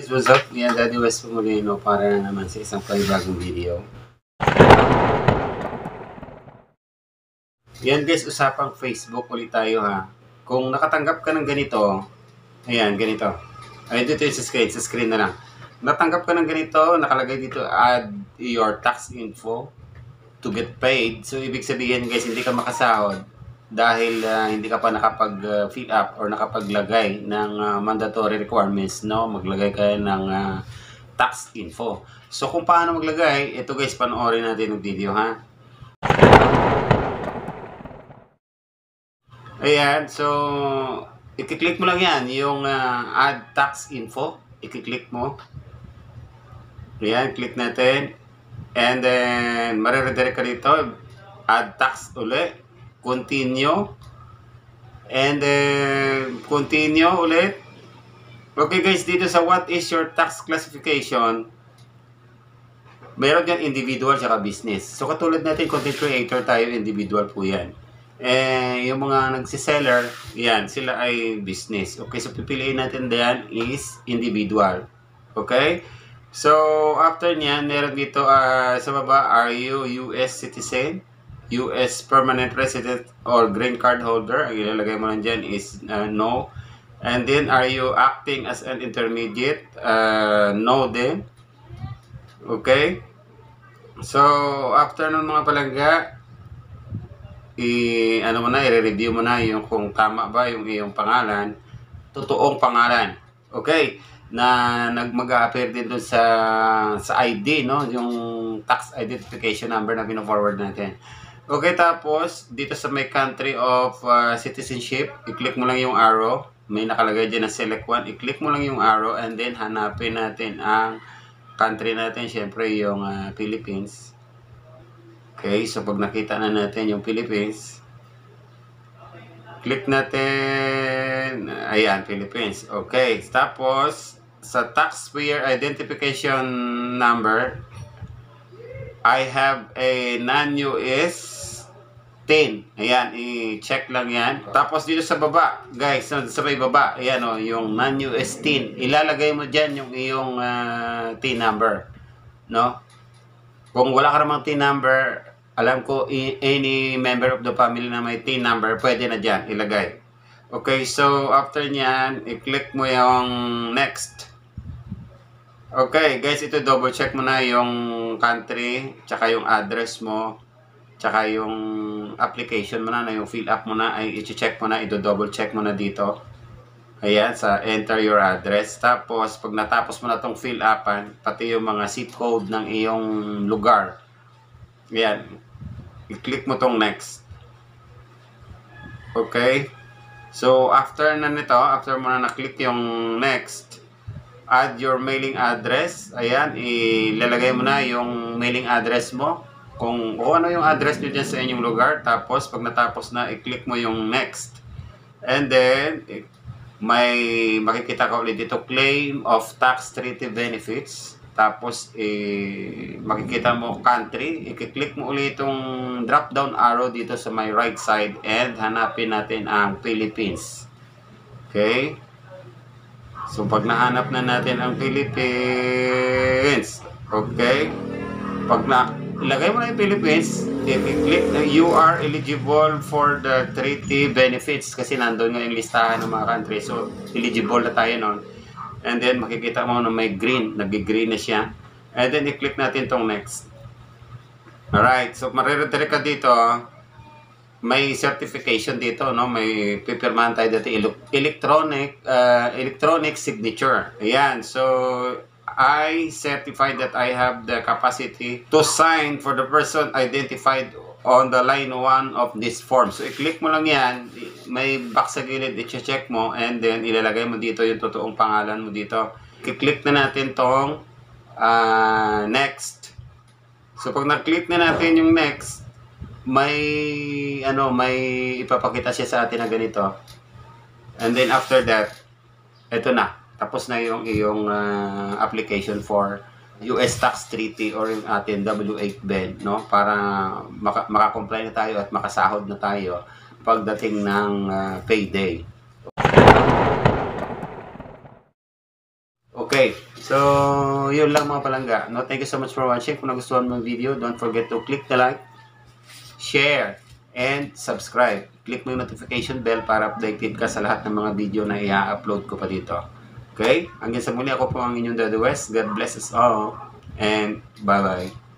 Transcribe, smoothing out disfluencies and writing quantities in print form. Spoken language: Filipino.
What's up? Yan, Daddy West Pumulino para na naman sa isang panibagong video. Yan guys, usapang Facebook ulit tayo ha. Kung nakatanggap ka ng ganito, ayan, ganito. Ay, dito yung sa screen na lang. Natanggap ka ng ganito, nakalagay dito, add your tax info to get paid. So, ibig sabihin guys, hindi ka makasahod dahil hindi ka pa nakapag-fill up or nakapaglagay ng mandatory requirements, no? Maglagay ka ng tax info. So, kung paano maglagay, ito guys, panoorin natin yung video, ha? Ayan, so, i-click mo lang yan, yung add tax info. I-click mo. Ayan, click natin. And then, mariredirect ka dito. Add tax ulit. Continue. And then, continue ulit. Okay guys, dito sa what is your tax classification, meron dyan individual at business. So katulad natin, content creator tayo, individual po yan. Yung mga nagsiseller, yan, sila ay business. Okay, so pipiliin natin diyan is individual. Okay? So, after nyan, meron dito sa baba, are you US citizen, US permanent resident, or green card holder? Ang ilalagay mo lang dyan is no. And then, are you acting as an intermediate? No din. Okay? So, after ng mga palangga, ano mo na, i-review mo na yung kung tama ba yung iyong pangalan, totoong pangalan. Okay? Na mag-a-appear din doon sa ID, no? Yung tax identification number na pino-forward natin. Okay, tapos dito sa my country of citizenship, i-click mo lang yung arrow. May nakalagay dyan na select one. I-click mo lang yung arrow and then hanapin natin ang country natin. Siyempre yung Philippines. Okay, so pag nakita na natin yung Philippines, click natin, ayan, Philippines. Okay, tapos sa taxpayer identification number, I have a non-US 10. Ayan, i-check lang yan. Tapos dito sa baba, guys, sa may baba, ayan o, yung non-US 10. Ilalagay mo dyan yung iyong TIN number. No? Kung wala ka namang TIN number, alam ko any member of the family na may TIN number, pwede na dyan ilagay. Okay, so after nyan, i-click mo yung next. Okay, guys, ito double check mo na yung country, tsaka yung address mo, tsaka yung application mo na yung fill up mo na, ay i-check mo na, i-double check mo na dito. Ayan, sa enter your address. Tapos, pag natapos mo na itong fill upan, pati yung mga zip code ng iyong lugar. Ayan, i-click mo tong next. Okay? So, after na nito, after mo na na-click yung next, add your mailing address. Ayan, ilalagay mo na yung mailing address mo. Kung ano yung address nyo dyan sa inyong lugar. Tapos, pag natapos na, i-click mo yung next. And then, may makikita ka ulit dito, claim of tax treaty benefits. Tapos, makikita mo country. I-click mo ulit itong drop down arrow dito sa my right side and hanapin natin ang Philippines. Okay? So, pag nahanap na natin ang Philippines, okay? Pag ilagay mo na yung Philippines, i-click na you are eligible for the treaty benefits kasi nandun nga yung listahan ng mga country. So, eligible na tayo nun. And then, makikita mo na may green. Nag-green na siya. And then, i-click natin tong next. Alright. So, mariredirect ka dito. May certification dito, no? May pipirmahan tayo dito. Electronic signature. Ayan. So, I certify that I have the capacity to sign for the person identified on the line 1 of this form. So, i-click mo lang yan. May box sa gilid, i-check mo, and then ilalagay mo dito yung totoong pangalan mo dito. I-click na natin tong next. So, pag na-click na natin yung next, may ipapakita siya sa atin na ganito. And then, after that, eto na. Tapos na yung iyong application for US Tax Treaty or yung atin W8 BEN, no? Para makakomply na tayo at makasahod na tayo pagdating ng payday. Okay. Okay, so yun lang mga palangga. No, thank you so much for watching. Kung nagustuhan mo yung video, don't forget to click the like, share, and subscribe. Click mo yung notification bell para updated ka sa lahat ng mga video na i-upload ko pa dito. Okay? Hanggang sa muli, ako po ang inyong Daddy West. God bless us all. And bye-bye.